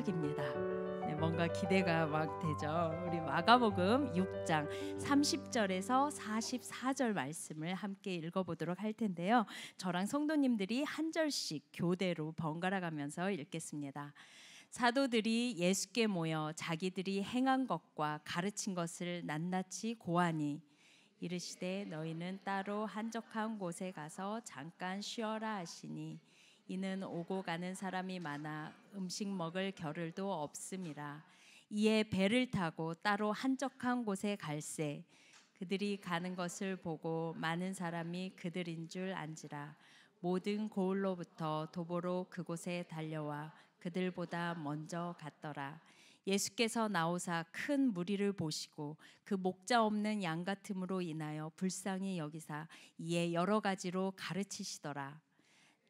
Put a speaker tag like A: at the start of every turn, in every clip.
A: 시작입니다. 네, 뭔가 기대가 막 되죠. 우리 마가복음 6장 30절에서 44절 말씀을 함께 읽어보도록 할 텐데요. 저랑 성도님들이 한 절씩 교대로 번갈아 가면서 읽겠습니다. 사도들이 예수께 모여 자기들이 행한 것과 가르친 것을 낱낱이 고하니 이르시되 너희는 따로 한적한 곳에 가서 잠깐 쉬어라 하시니 이는 오고 가는 사람이 많아 음식 먹을 겨를도 없음이라. 이에 배를 타고 따로 한적한 곳에 갈새 그들이 가는 것을 보고 많은 사람이 그들인 줄 안지라. 모든 고을로부터 도보로 그곳에 달려와 그들보다 먼저 갔더라. 예수께서 나오사 큰 무리를 보시고 그 목자 없는 양 같음으로 인하여 불쌍히 여기사 이에 여러 가지로 가르치시더라.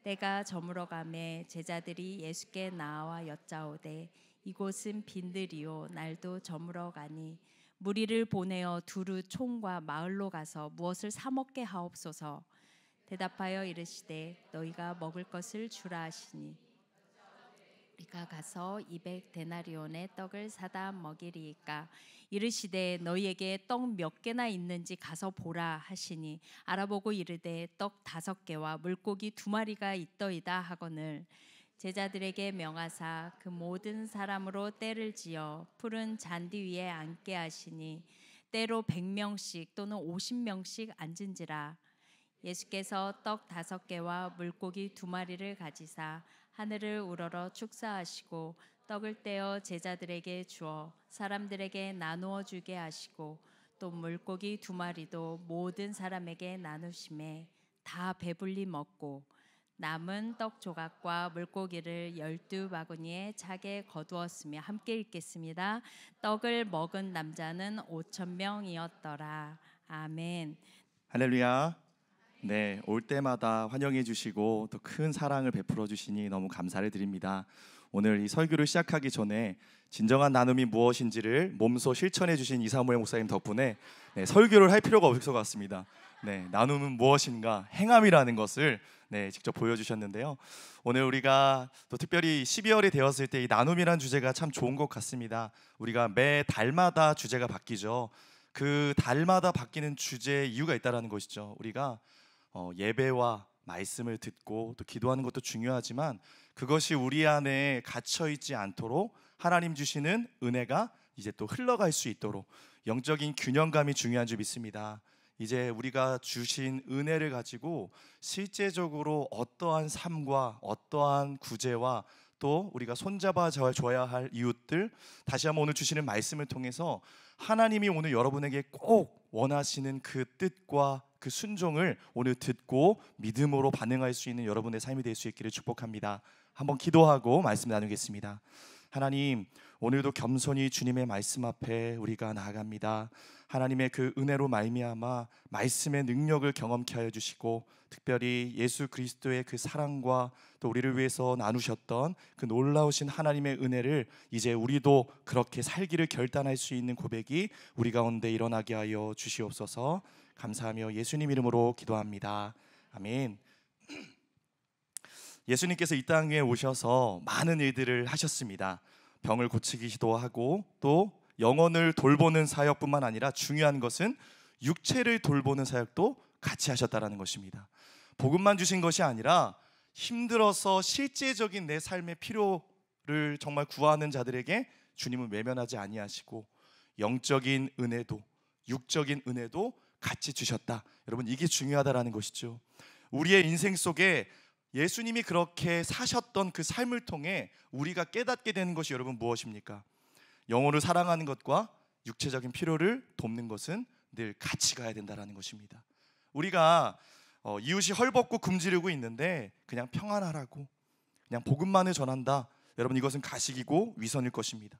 A: 때가 저물어 가매 제자들이 예수께 나와 여짜오되 이곳은 빈들이요 날도 저물어 가니 무리를 보내어 두루 촌과 마을로 가서 무엇을 사 먹게 하옵소서. 대답하여 이르시되 너희가 먹을 것을 주라 하시니 우리가 가서 200데나리온의 떡을 사다 먹이리이까. 이르시되 너희에게 떡 몇 개나 있는지 가서 보라 하시니 알아보고 이르되 떡 5개와 물고기 2마리가 있더이다 하거늘 제자들에게 명하사 그 모든 사람으로 떼를 지어 푸른 잔디 위에 앉게 하시니 때로 100명씩 또는 50명씩 앉은지라. 예수께서 떡 5개와 물고기 2마리를 가지사 하늘을 우러러 축사하시고 떡을 떼어 제자들에게 주어 사람들에게 나누어 주게 하시고 또 물고기 2마리도 모든 사람에게 나누심에 다 배불리 먹고 남은 떡 조각과 물고기를 12바구니에 차게 거두었으며. 함께 읽겠습니다. 떡을 먹은 남자는 5,000명이었더라. 아멘.
B: 할렐루야. 네, 올 때마다 환영해 주시고 또 큰 사랑을 베풀어 주시니 너무 감사를 드립니다. 오늘 이 설교를 시작하기 전에 진정한 나눔이 무엇인지를 몸소 실천해 주신 이사무엘 목사님 덕분에 설교를 할 필요가 없을 것 같습니다. 나눔은 무엇인가, 행함이라는 것을 직접 보여주셨는데요. 오늘 우리가 또 특별히 12월이 되었을 때 이 나눔이란 주제가 참 좋은 것 같습니다. 우리가 매 달마다 주제가 바뀌죠. 그 달마다 바뀌는 주제의 이유가 있다는 것이죠. 우리가 예배와 말씀을 듣고 또 기도하는 것도 중요하지만 그것이 우리 안에 갇혀있지 않도록 하나님 주시는 은혜가 이제 또 흘러갈 수 있도록 영적인 균형감이 중요한 줄 믿습니다. 이제 우리가 주신 은혜를 가지고 실제적으로 어떠한 삶과 어떠한 구제와 또 우리가 손잡아 줘야 할 이웃들, 다시 한번 오늘 주시는 말씀을 통해서 하나님이 오늘 여러분에게 꼭 원하시는 그 뜻과 그 순종을 오늘 듣고 믿음으로 반응할 수 있는 여러분의 삶이 될 수 있기를 축복합니다. 한번 기도하고 말씀 나누겠습니다. 하나님, 오늘도 겸손히 주님의 말씀 앞에 우리가 나아갑니다. 하나님의 그 은혜로 말미암아 말씀의 능력을 경험케 하여 주시고 특별히 예수 그리스도의 그 사랑과 또 우리를 위해서 나누셨던 그 놀라우신 하나님의 은혜를 이제 우리도 그렇게 살기를 결단할 수 있는 고백이 우리 가운데 일어나게 하여 주시옵소서. 감사하며 예수님 이름으로 기도합니다. 아멘. 예수님께서 이 땅에 오셔서 많은 일들을 하셨습니다. 병을 고치기도 하고 또 영혼을 돌보는 사역뿐만 아니라 중요한 것은 육체를 돌보는 사역도 같이 하셨다는 것입니다. 복음만 주신 것이 아니라 힘들어서 실제적인 내 삶의 필요를 정말 구하는 자들에게 주님은 외면하지 아니하시고 영적인 은혜도 육적인 은혜도 같이 주셨다. 여러분, 이게 중요하다라는 것이죠. 우리의 인생 속에 예수님이 그렇게 사셨던 그 삶을 통해 우리가 깨닫게 되는 것이 여러분 무엇입니까? 영혼을 사랑하는 것과 육체적인 필요를 돕는 것은 늘 같이 가야 된다는 것입니다. 우리가 이웃이 헐벗고 굶주리고 있는데 그냥 평안하라고 그냥 복음만을 전한다. 여러분, 이것은 가식이고 위선일 것입니다.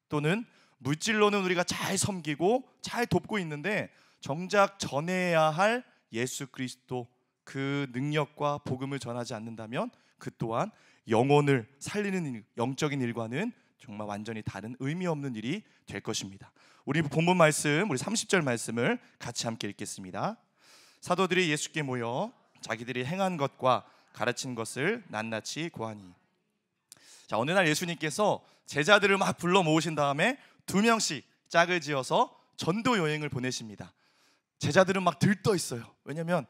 B: 또는 물질로는 우리가 잘 섬기고 잘 돕고 있는데 정작 전해야 할 예수 그리스도 그 능력과 복음을 전하지 않는다면 그 또한 영혼을 살리는 영적인 일과는 정말 완전히 다른 의미 없는 일이 될 것입니다. 우리 본문 말씀, 우리 30절 말씀을 같이 함께 읽겠습니다. 사도들이 예수께 모여 자기들이 행한 것과 가르친 것을 낱낱이 고하니. 자, 어느 날 예수님께서 제자들을 막 불러 모으신 다음에 2명씩 짝을 지어서 전도 여행을 보내십니다. 제자들은 막 들떠 있어요. 왜냐하면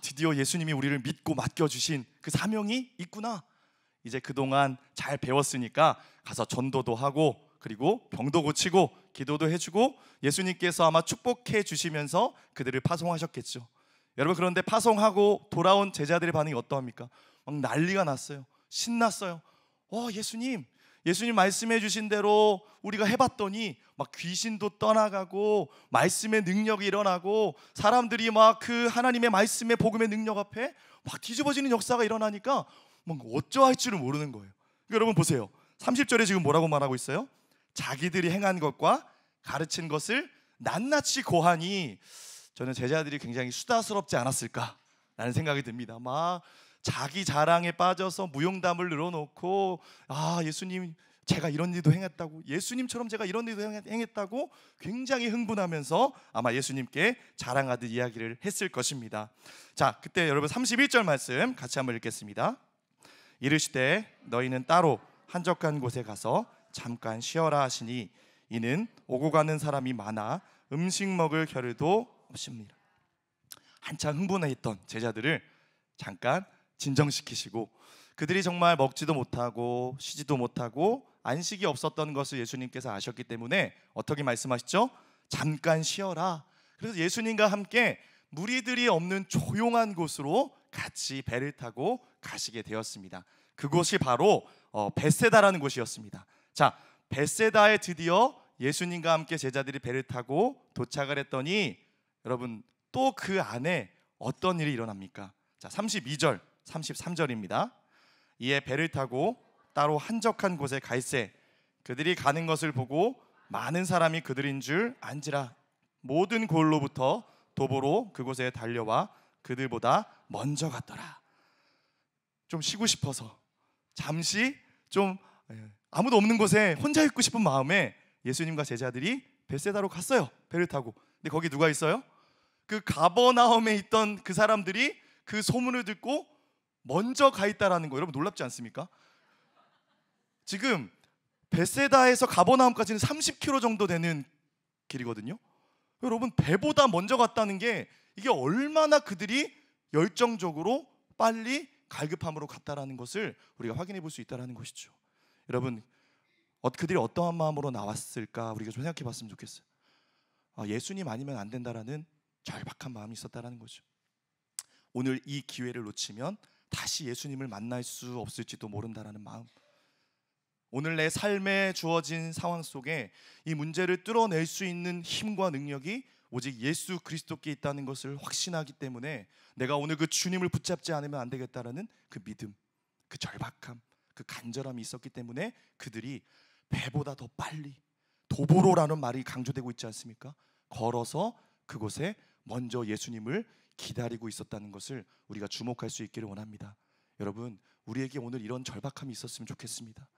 B: 드디어 예수님이 우리를 믿고 맡겨주신 그 사명이 있구나. 이제 그동안 잘 배웠으니까 가서 전도도 하고 그리고 병도 고치고 기도도 해주고 예수님께서 아마 축복해 주시면서 그들을 파송하셨겠죠. 여러분, 그런데 파송하고 돌아온 제자들의 반응이 어떠합니까? 막 난리가 났어요. 신났어요. 예수님 말씀해 주신 대로 우리가 해봤더니 막 귀신도 떠나가고 말씀의 능력이 일어나고 사람들이 막 그 하나님의 말씀의 복음의 능력 앞에 막 뒤집어지는 역사가 일어나니까 막 어쩌할 줄을 모르는 거예요. 여러분 보세요. 30절에 지금 뭐라고 말하고 있어요? 자기들이 행한 것과 가르친 것을 낱낱이 고하니, 저는 제자들이 굉장히 수다스럽지 않았을까라는 생각이 듭니다. 막 자기 자랑에 빠져서 무용담을 늘어놓고 예수님 제가 이런 일도 행했다고, 예수님처럼 제가 이런 일도 행했다고 굉장히 흥분하면서 아마 예수님께 자랑하듯 이야기를 했을 것입니다. 자, 그때 여러분 31절 말씀 같이 한번 읽겠습니다. 이르시되 너희는 따로 한적한 곳에 가서 잠깐 쉬어라 하시니 이는 오고 가는 사람이 많아 음식 먹을 겨를도 없습니다. 한창 흥분했던 제자들을 잠깐 진정시키시고, 그들이 정말 먹지도 못하고 쉬지도 못하고 안식이 없었던 것을 예수님께서 아셨기 때문에 어떻게 말씀하시죠? 잠깐 쉬어라. 그래서 예수님과 함께 무리들이 없는 조용한 곳으로 같이 배를 타고 가시게 되었습니다. 그곳이 바로 벳세다라는 곳이었습니다. 자, 벳세다에 드디어 예수님과 함께 제자들이 배를 타고 도착을 했더니 여러분, 또 그 안에 어떤 일이 일어납니까? 자, 32절 33절입니다. 이에 배를 타고 따로 한적한 곳에 갈새 그들이 가는 것을 보고 많은 사람이 그들인 줄 안지라. 모든 골로부터 도보로 그곳에 달려와 그들보다 먼저 갔더라. 좀 쉬고 싶어서 잠시 좀 아무도 없는 곳에 혼자 있고 싶은 마음에 예수님과 제자들이 벳세다로 갔어요. 배를 타고. 근데 거기 누가 있어요? 그 가버나움에 있던 그 사람들이 그 소문을 듣고 먼저 가 있다라는 거, 여러분 놀랍지 않습니까? 지금 벳세다에서 가버나움까지는 30km 정도 되는 길이거든요. 여러분, 배보다 먼저 갔다는 게 이게 얼마나 그들이 열정적으로 빨리 갈급함으로 갔다라는 것을 우리가 확인해 볼 수 있다라는 것이죠. 여러분, 그들이 어떠한 마음으로 나왔을까 우리가 좀 생각해 봤으면 좋겠어요. 예수님 아니면 안 된다라는 절박한 마음이 있었다라는 거죠. 오늘 이 기회를 놓치면 다시 예수님을 만날 수 없을지도 모른다라는 마음. 오늘 내 삶에 주어진 상황 속에 이 문제를 뚫어낼 수 있는 힘과 능력이 오직 예수 그리스도께 있다는 것을 확신하기 때문에 내가 오늘 그 주님을 붙잡지 않으면 안 되겠다라는 그 믿음, 그 절박함, 그 간절함이 있었기 때문에 그들이 배보다 더 빨리, 도보로라는 말이 강조되고 있지 않습니까? 걸어서 그곳에 먼저 예수님을 기다리고 있었다는 것을 우리가 주목할 수 있기를 원합니다. 여러분, 우리에게 오늘 이런 절박함이 있었으면 좋겠습니다.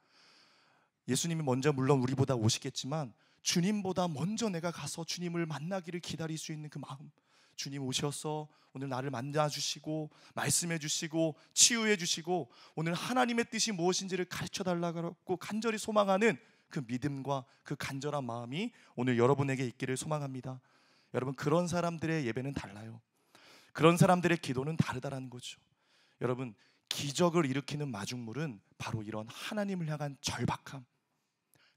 B: 예수님이 먼저 물론 우리보다 오시겠지만 주님보다 먼저 내가 가서 주님을 만나기를 기다릴 수 있는 그 마음, 주님 오셔서 오늘 나를 만나주시고 말씀해 주시고 치유해 주시고 오늘 하나님의 뜻이 무엇인지를 가르쳐 달라고 간절히 소망하는 그 믿음과 그 간절한 마음이 오늘 여러분에게 있기를 소망합니다. 여러분, 그런 사람들의 예배는 달라요. 그런 사람들의 기도는 다르다라는 거죠. 여러분, 기적을 일으키는 마중물은 바로 이런 하나님을 향한 절박함,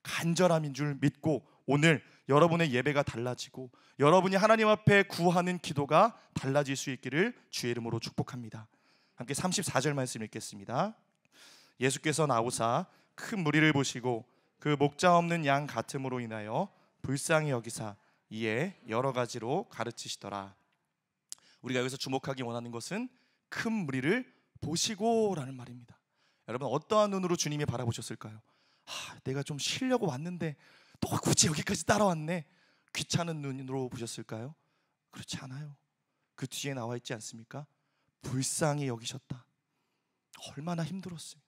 B: 간절함인 줄 믿고 오늘 여러분의 예배가 달라지고 여러분이 하나님 앞에 구하는 기도가 달라질 수 있기를 주의 이름으로 축복합니다. 함께 34절 말씀 읽겠습니다. 예수께서 나오사 큰 무리를 보시고 그 목자 없는 양 같음으로 인하여 불쌍히 여기사 이에 여러 가지로 가르치시더라. 우리가 여기서 주목하기 원하는 것은 큰 무리를 보시고라는 말입니다. 여러분, 어떠한 눈으로 주님이 바라보셨을까요? 내가 좀 쉬려고 왔는데 또 굳이 여기까지 따라왔네. 귀찮은 눈으로 보셨을까요? 그렇지 않아요. 그 뒤에 나와 있지 않습니까? 불쌍히 여기셨다. 얼마나 힘들었으면,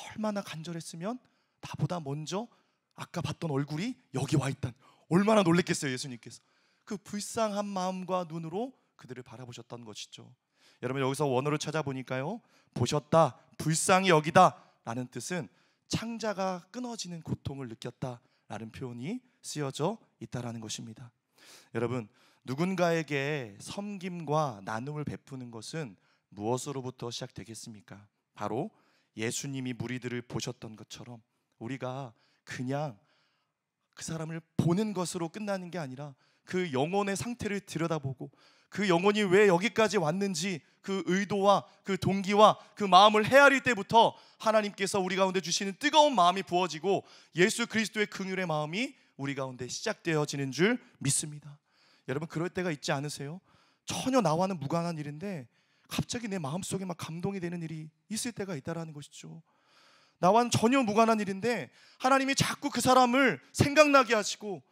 B: 얼마나 간절했으면 나보다 먼저 아까 봤던 얼굴이 여기 와 있단, 얼마나 놀랬겠어요. 예수님께서 그 불쌍한 마음과 눈으로 그들을 바라보셨던 것이죠. 여러분, 여기서 원어를 찾아보니까요, 보셨다, 불쌍히 여기다 라는 뜻은 창자가 끊어지는 고통을 느꼈다라는 표현이 쓰여져 있다라는 것입니다. 여러분, 누군가에게 섬김과 나눔을 베푸는 것은 무엇으로부터 시작되겠습니까? 바로 예수님이 무리들을 보셨던 것처럼 우리가 그냥 그 사람을 보는 것으로 끝나는 게 아니라 그 영혼의 상태를 들여다보고 그 영혼이 왜 여기까지 왔는지 그 의도와 그 동기와 그 마음을 헤아릴 때부터 하나님께서 우리 가운데 주시는 뜨거운 마음이 부어지고 예수 그리스도의 긍휼의 마음이 우리 가운데 시작되어지는 줄 믿습니다. 여러분, 그럴 때가 있지 않으세요? 전혀 나와는 무관한 일인데 갑자기 내 마음속에 막 감동이 되는 일이 있을 때가 있다라는 것이죠. 나와는 전혀 무관한 일인데 하나님이 자꾸 그 사람을 생각나게 하시고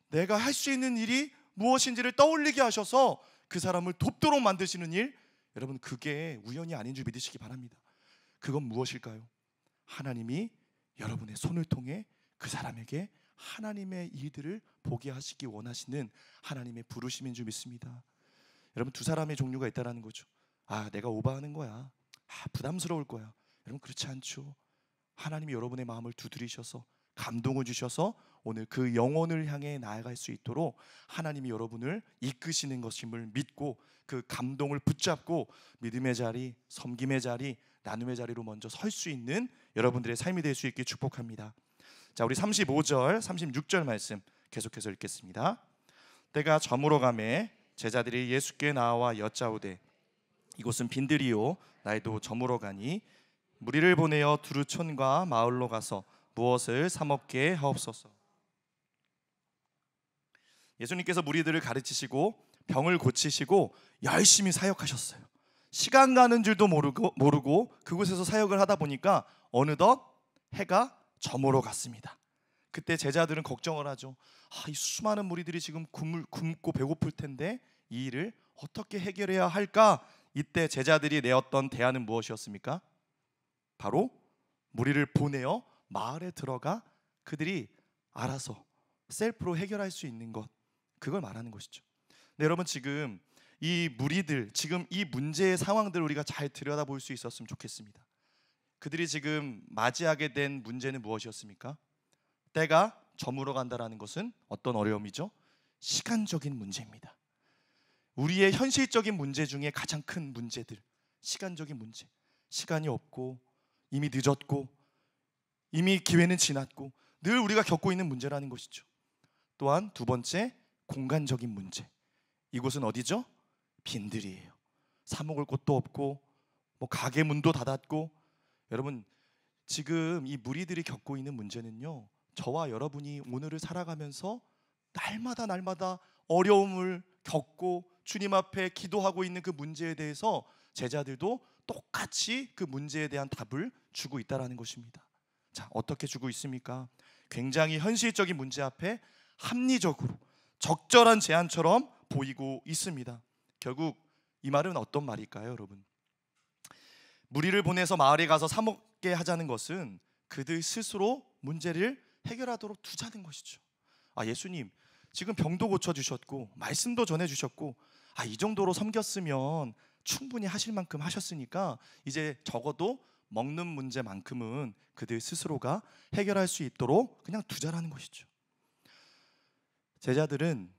B: 내가 할 수 있는 일이 무엇인지를 떠올리게 하셔서 그 사람을 돕도록 만드시는 일, 여러분, 그게 우연이 아닌 줄 믿으시기 바랍니다. 그건 무엇일까요? 하나님이 여러분의 손을 통해 그 사람에게 하나님의 일들을 보게 하시기 원하시는 하나님의 부르심인 줄 믿습니다. 여러분, 두 사람의 종류가 있다는 거죠. 내가 오버하는 거야, 부담스러울 거야. 여러분, 그렇지 않죠. 하나님이 여러분의 마음을 두드리셔서 감동을 주셔서 오늘 그 영혼을 향해 나아갈 수 있도록 하나님이 여러분을 이끄시는 것임을 믿고 그 감동을 붙잡고 믿음의 자리, 섬김의 자리, 나눔의 자리로 먼저 설 수 있는 여러분들의 삶이 될 수 있게 축복합니다. 자, 우리 35절, 36절 말씀 계속해서 읽겠습니다. 때가 저물어 가매 제자들이 예수께 나와 여짜오되 이곳은 빈들이요 날도 저물어 가니 무리를 보내어 두루 촌과 마을로 가서 무엇을 사 먹게 하옵소서. 예수님께서 무리들을 가르치시고 병을 고치시고 열심히 사역하셨어요. 시간 가는 줄도 모르고 그곳에서 사역을 하다 보니까 어느덧 해가 저물어 갔습니다. 그때 제자들은 걱정을 하죠. 이 수많은 무리들이 지금 굶고 배고플 텐데 이 일을 어떻게 해결해야 할까? 이때 제자들이 내었던 대안은 무엇이었습니까? 바로 무리를 보내어 마을에 들어가 그들이 알아서 셀프로 해결할 수 있는 것, 그걸 말하는 것이죠. 네, 여러분, 지금 이 무리들, 지금 이 문제의 상황들을 우리가 잘 들여다볼 수 있었으면 좋겠습니다. 그들이 지금 맞이하게 된 문제는 무엇이었습니까? 때가 저물어 간다라는 것은 어떤 어려움이죠? 시간적인 문제입니다. 우리의 현실적인 문제 중에 가장 큰 문제들, 시간적인 문제. 시간이 없고 이미 늦었고 이미 기회는 지났고 늘 우리가 겪고 있는 문제라는 것이죠. 또한 두 번째, 공간적인 문제. 이곳은 어디죠? 빈들이에요. 사 먹을 곳도 없고 가게 문도 닫았고. 여러분, 지금 이 무리들이 겪고 있는 문제는요, 저와 여러분이 오늘을 살아가면서 날마다 어려움을 겪고 주님 앞에 기도하고 있는 그 문제에 대해서 제자들도 똑같이 그 문제에 대한 답을 주고 있다는 것입니다. 자, 어떻게 주고 있습니까? 굉장히 현실적인 문제 앞에 합리적으로 적절한 제안처럼 보이고 있습니다. 결국 이 말은 어떤 말일까요, 여러분? 무리를 보내서 마을에 가서 사 먹게 하자는 것은 그들 스스로 문제를 해결하도록 두자는 것이죠. 예수님, 지금 병도 고쳐주셨고 말씀도 전해주셨고 이 정도로 섬겼으면 충분히 하실 만큼 하셨으니까 이제 적어도 먹는 문제만큼은 그들 스스로가 해결할 수 있도록 그냥 두자라는 것이죠. 제자들은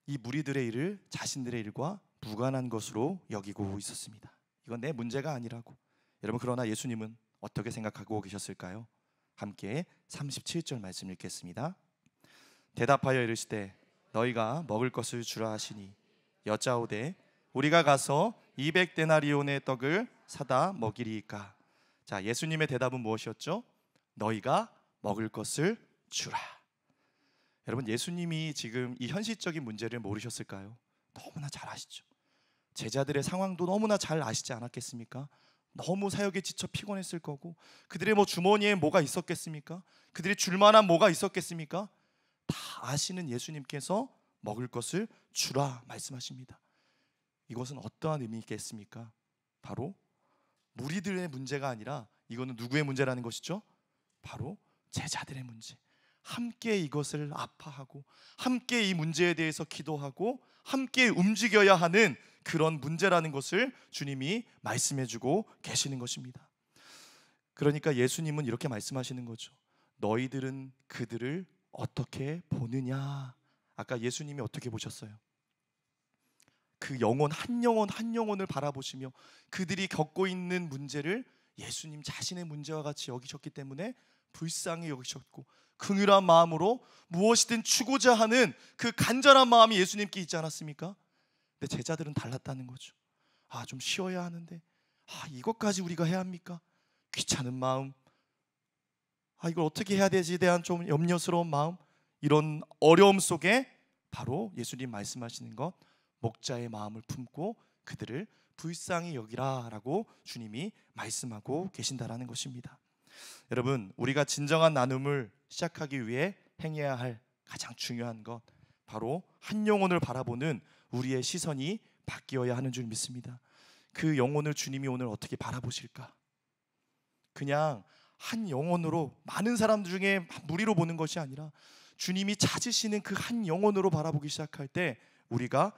B: 이 무리들의 일을 자신들의 일과 무관한 것으로 여기고 있었습니다. 이건 내 문제가 아니라고. 여러분, 그러나 예수님은 어떻게 생각하고 계셨을까요? 함께 37절 말씀 읽겠습니다. 대답하여 이르시되 너희가 먹을 것을 주라 하시니 여짜오되 우리가 가서 200데나리온의 떡을 사다 먹이리이까. 자, 예수님의 대답은 무엇이었죠? 너희가 먹을 것을 주라. 여러분, 예수님이 지금 이 현실적인 문제를 모르셨을까요? 너무나 잘 아시죠. 제자들의 상황도 너무나 잘 아시지 않았겠습니까? 너무 사역에 지쳐 피곤했을 거고 그들의 주머니에 뭐가 있었겠습니까? 그들이 줄만한 뭐가 있었겠습니까? 다 아시는 예수님께서 먹을 것을 주라 말씀하십니다. 이것은 어떠한 의미겠습니까? 바로 무리들의 문제가 아니라 이거는 누구의 문제라는 것이죠? 바로 제자들의 문제. 함께 이것을 아파하고 함께 이 문제에 대해서 기도하고 함께 움직여야 하는 그런 문제라는 것을 주님이 말씀해주고 계시는 것입니다. 그러니까 예수님은 이렇게 말씀하시는 거죠. 너희들은 그들을 어떻게 보느냐. 아까 예수님이 어떻게 보셨어요? 그 영혼 한 영혼 한 영혼을 바라보시며 그들이 겪고 있는 문제를 예수님 자신의 문제와 같이 여기셨기 때문에 불쌍히 여기셨고 긍휼한 마음으로 무엇이든 주고자 하는 그 간절한 마음이 예수님께 있지 않았습니까? 근데 제자들은 달랐다는 거죠. 좀 쉬어야 하는데 이것까지 우리가 해야 합니까? 귀찮은 마음, 이걸 어떻게 해야 되지에 대한 좀 염려스러운 마음, 이런 어려움 속에 바로 예수님 말씀하시는 것, 목자의 마음을 품고 그들을 불쌍히 여기라 라고 주님이 말씀하고 계신다라는 것입니다. 여러분, 우리가 진정한 나눔을 시작하기 위해 행해야 할 가장 중요한 것, 바로 한 영혼을 바라보는 우리의 시선이 바뀌어야 하는 줄 믿습니다. 그 영혼을 주님이 오늘 어떻게 바라보실까? 그냥 한 영혼으로, 많은 사람들 중에 무리로 보는 것이 아니라 주님이 찾으시는 그 한 영혼으로 바라보기 시작할 때 우리가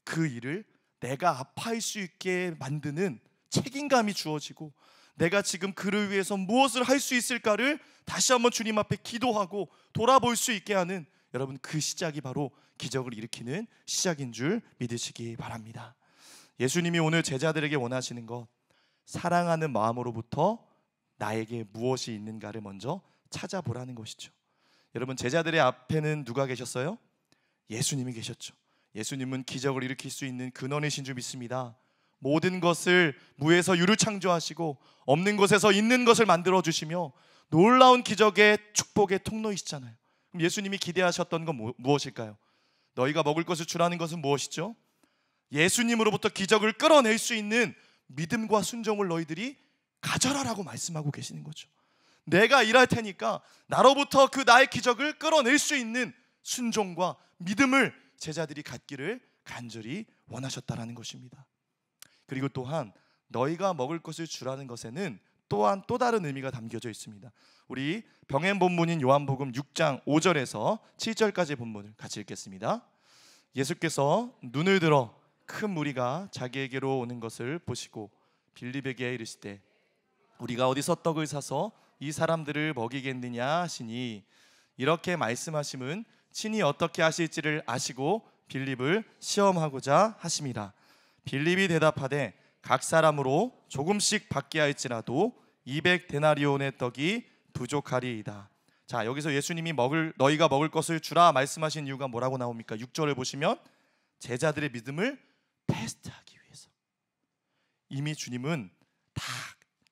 B: 그 일을 내가 아파할 수 있게 만드는 책임감이 주어지고, 내가 지금 그를 위해서 무엇을 할 수 있을까를 다시 한번 주님 앞에 기도하고 돌아볼 수 있게 하는, 여러분, 그 시작이 바로 기적을 일으키는 시작인 줄 믿으시기 바랍니다. 예수님이 오늘 제자들에게 원하시는 것, 사랑하는 마음으로부터 나에게 무엇이 있는가를 먼저 찾아보라는 것이죠. 여러분, 제자들의 앞에는 누가 계셨어요? 예수님이 계셨죠. 예수님은 기적을 일으킬 수 있는 근원이신 줄 믿습니다. 모든 것을 무에서 유를 창조하시고 없는 것에서 있는 것을 만들어 주시며 놀라운 기적의 축복의 통로이시잖아요. 그럼 예수님이 기대하셨던 건 무엇일까요? 너희가 먹을 것을 주라는 것은 무엇이죠? 예수님으로부터 기적을 끌어낼 수 있는 믿음과 순종을 너희들이 가져라라고 말씀하고 계시는 거죠. 내가 일할 테니까 나로부터 그 나의 기적을 끌어낼 수 있는 순종과 믿음을 제자들이 갖기를 간절히 원하셨다라는 것입니다. 그리고 또한 너희가 먹을 것을 주라는 것에는 또한 또 다른 의미가 담겨져 있습니다. 우리 병행 본문인 요한복음 6장 5절에서 7절까지의 본문을 같이 읽겠습니다. 예수께서 눈을 들어 큰 무리가 자기에게로 오는 것을 보시고 빌립에게 이르시되 우리가 어디서 떡을 사서 이 사람들을 먹이겠느냐 하시니, 이렇게 말씀하심은 친히 어떻게 하실지를 아시고 빌립을 시험하고자 하심이라. 빌립이 대답하되 각 사람으로 조금씩 받게 할지라도 200데나리온의 떡이 부족하리이다. 자, 여기서 예수님이 너희가 먹을 것을 주라 말씀하신 이유가 뭐라고 나옵니까? 6절을 보시면 제자들의 믿음을 테스트하기 위해서. 이미 주님은 다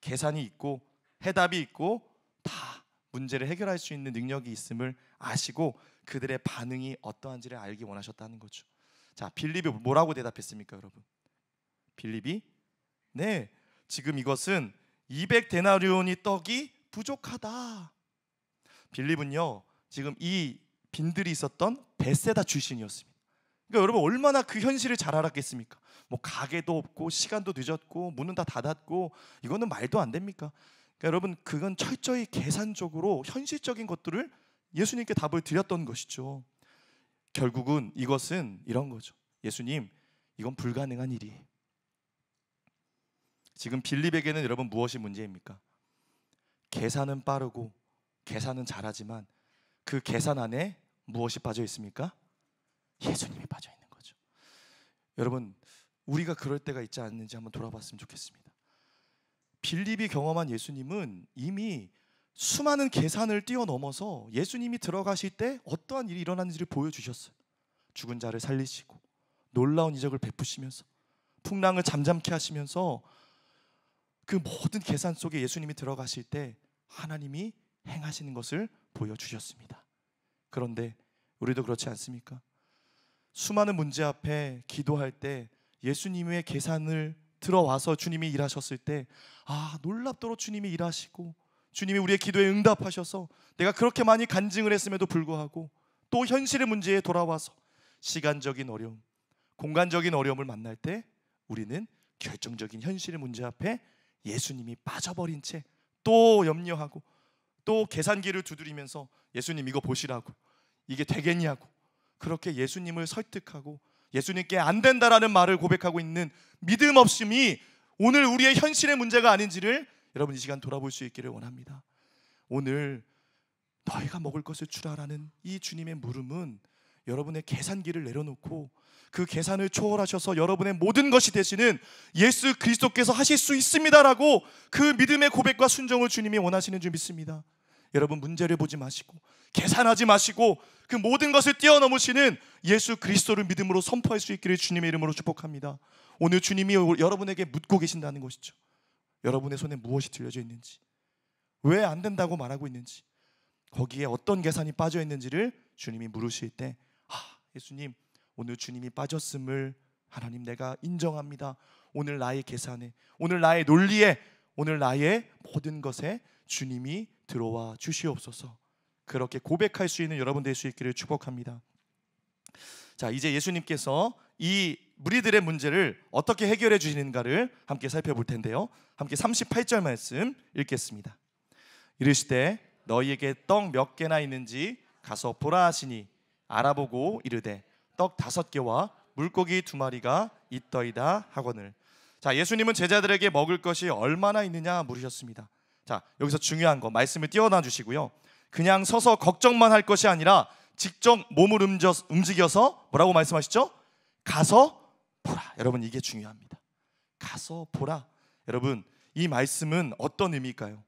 B: 계산이 있고 해답이 있고 다 문제를 해결할 수 있는 능력이 있음을 아시고 그들의 반응이 어떠한지를 알기 원하셨다는 거죠. 자, 빌립이 뭐라고 대답했습니까, 여러분? 빌립이 지금 이것은 200데나리온이 떡이 부족하다. 빌립은요, 지금 이 빈들이 있었던 베세다 출신이었습니다. 그러니까 여러분, 얼마나 그 현실을 잘 알았겠습니까? 뭐 가게도 없고 시간도 늦었고 문은 다 닫았고, 이거는 말도 안 됩니까? 그러니까 여러분, 그건 철저히 계산적으로 현실적인 것들을 예수님께 답을 드렸던 것이죠. 결국은 이것은 이런 거죠. 예수님, 이건 불가능한 일이에요. 지금 빌립에게는 여러분 무엇이 문제입니까? 계산은 빠르고 계산은 잘하지만 그 계산 안에 무엇이 빠져 있습니까? 예수님이 빠져 있는 거죠. 여러분, 우리가 그럴 때가 있지 않는지 한번 돌아봤으면 좋겠습니다. 빌립이 경험한 예수님은 이미 수많은 계산을 뛰어넘어서 예수님이 들어가실 때 어떠한 일이 일어나는지를 보여주셨어요. 죽은 자를 살리시고 놀라운 이적을 베푸시면서 풍랑을 잠잠케 하시면서 그 모든 계산 속에 예수님이 들어가실 때 하나님이 행하시는 것을 보여주셨습니다. 그런데 우리도 그렇지 않습니까? 수많은 문제 앞에 기도할 때 예수님의 계산을 들어와서 주님이 일하셨을 때 놀랍도록 주님이 일하시고 주님이 우리의 기도에 응답하셔서 내가 그렇게 많이 간증을 했음에도 불구하고 또 현실의 문제에 돌아와서 시간적인 어려움, 공간적인 어려움을 만날 때 우리는 결정적인 현실의 문제 앞에 예수님이 빠져버린 채 또 염려하고 또 계산기를 두드리면서 예수님 이거 보시라고, 이게 되겠냐고, 그렇게 예수님을 설득하고 예수님께 안 된다라는 말을 고백하고 있는 믿음 없음이 오늘 우리의 현실의 문제가 아닌지를 여러분 이 시간 돌아볼 수 있기를 원합니다. 오늘 너희가 먹을 것을 주라라는 이 주님의 물음은 여러분의 계산기를 내려놓고 그 계산을 초월하셔서 여러분의 모든 것이 되시는 예수 그리스도께서 하실 수 있습니다라고 그 믿음의 고백과 순종을 주님이 원하시는 줄 믿습니다. 여러분 문제를 보지 마시고 계산하지 마시고 그 모든 것을 뛰어넘으시는 예수 그리스도를 믿음으로 선포할 수 있기를 주님의 이름으로 축복합니다. 오늘 주님이 여러분에게 묻고 계신다는 것이죠. 여러분의 손에 무엇이 들려져 있는지, 왜 안 된다고 말하고 있는지, 거기에 어떤 계산이 빠져 있는지를 주님이 물으실 때 예수님 오늘 주님이 빠졌음을 하나님 내가 인정합니다. 오늘 나의 계산에, 오늘 나의 논리에, 오늘 나의 모든 것에 주님이 들어와 주시옵소서. 그렇게 고백할 수 있는 여러분 될 수 있기를 축복합니다. 자, 이제 예수님께서 이 무리들의 문제를 어떻게 해결해 주시는가를 함께 살펴볼 텐데요. 함께 38절 말씀 읽겠습니다. 이르시되 너희에게 떡 몇 개나 있는지 가서 보라 하시니 알아보고 이르되 떡 5개와 물고기 2마리가 있더이다 하거늘. 자, 예수님은 제자들에게 먹을 것이 얼마나 있느냐 물으셨습니다. 자, 여기서 중요한 거 말씀을 띄워놔 주시고요. 그냥 서서 걱정만 할 것이 아니라 직접 몸을 움직여서 뭐라고 말씀하시죠? 가서 보라. 여러분 이게 중요합니다. 가서 보라. 여러분 이 말씀은 어떤 의미일까요?